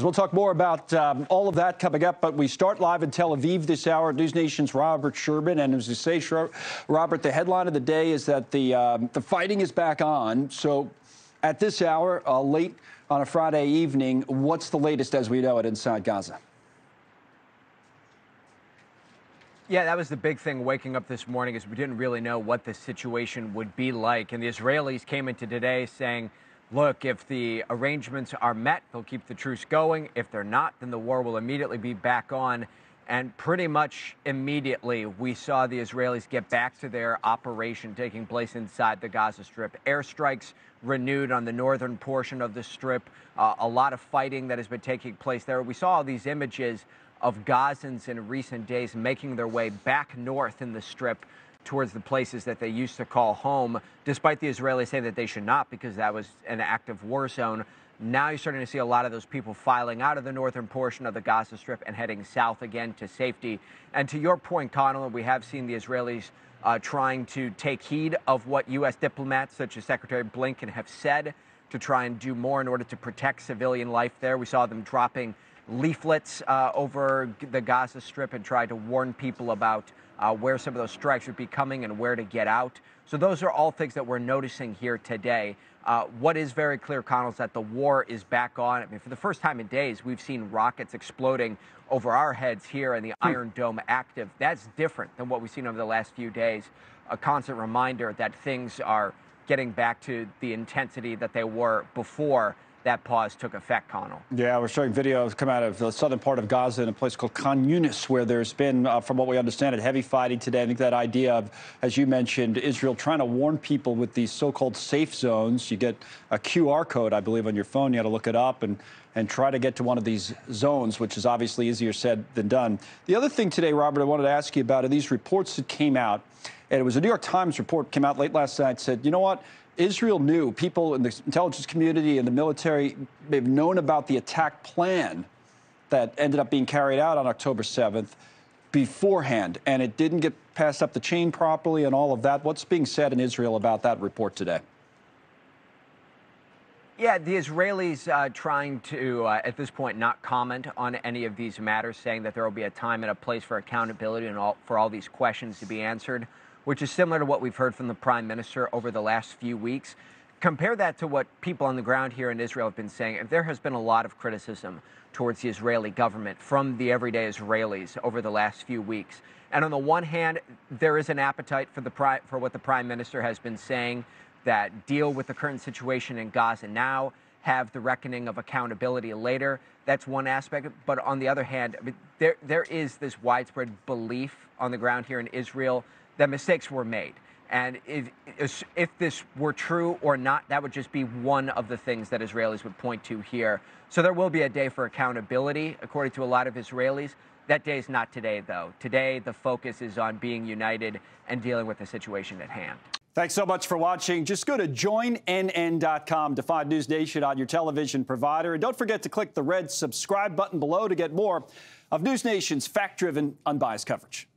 We'll talk more about all of that coming up, but we start live in Tel Aviv this hour. News Nation's Robert Sherman, and as you say, Robert, the headline of the day is that the fighting is back on. So at this hour, late on a Friday evening, what's the latest as we know it inside Gaza? Yeah, that was the big thing waking up this morning, is we didn't really know what the situation would be like. And the Israelis came into today saying, look, if the arrangements are met, they'll keep the truce going. If they're not, then the war will immediately be back on. And pretty much immediately, we saw the Israelis get back to their operation taking place inside the Gaza Strip. Airstrikes renewed on the northern portion of the Strip. A lot of fighting that has been taking place there. We saw all these images of Gazans in recent days making their way back north in the Strip towards the places that they used to call home, despite the Israelis saying that they should not because that was an active war zone. Now you're starting to see a lot of those people filing out of the northern portion of the Gaza Strip and heading south again to safety. And to your point, Connell, we have seen the Israelis trying to take heed of what U.S. diplomats such as Secretary Blinken have said to try and do more in order to protect civilian life there. We saw them dropping leaflets over the Gaza Strip and tried to warn people about where some of those strikes would be coming and where to get out. So those are all things that we're noticing here today. What is very clear, Connell, is that the war is back on. I mean, for the first time in days, we've seen rockets exploding over our heads here and the Iron Dome active. That's different than what we've seen over the last few days. A constant reminder that things are getting back to the intensity that they were before that pause took effect, Connell. Yeah, we're showing videos come out of the southern part of Gaza in a place called Khan Yunis, where there's been, from what we understand, heavy fighting today. I think that idea of, as you mentioned, Israel trying to warn people with these so-called safe zones. You get a QR code, I believe, on your phone. You got to look it up and try to get to one of these zones, which is obviously easier said than done. The other thing today, Robert, I wanted to ask you about are these reports that came out, and it was a New York Times report came out late last night, said, you know what? Israel knew, people in the intelligence community and the military, they've known about the attack plan that ended up being carried out on October 7th beforehand, and it didn't get passed up the chain properly and all of that. What's being said in Israel about that report today? Yeah, the Israelis trying to, at this point, not comment on any of these matters, saying that there will be a time and a place for accountability and for all these questions to be answered, which is similar to what we've heard from the Prime Minister over the last few weeks. Compare that to what people on the ground here in Israel have been saying. There has been a lot of criticism towards the Israeli government from the everyday Israelis over the last few weeks. And on the one hand, there is an appetite for what the Prime Minister has been saying, that deal with the current situation in Gaza now, have the reckoning of accountability later. That's one aspect. But on the other hand, I mean, there is this widespread belief on the ground here in Israel that mistakes were made. And if this were true or not, that would just be one of the things that Israelis would point to here. So there will be a day for accountability, according to a lot of Israelis. That day is not today, though. Today, the focus is on being united and dealing with the situation at hand. Thanks so much for watching. Just go to joinnn.com to find News Nation on your television provider. And don't forget to click the red subscribe button below to get more of News Nation's fact-driven, unbiased coverage.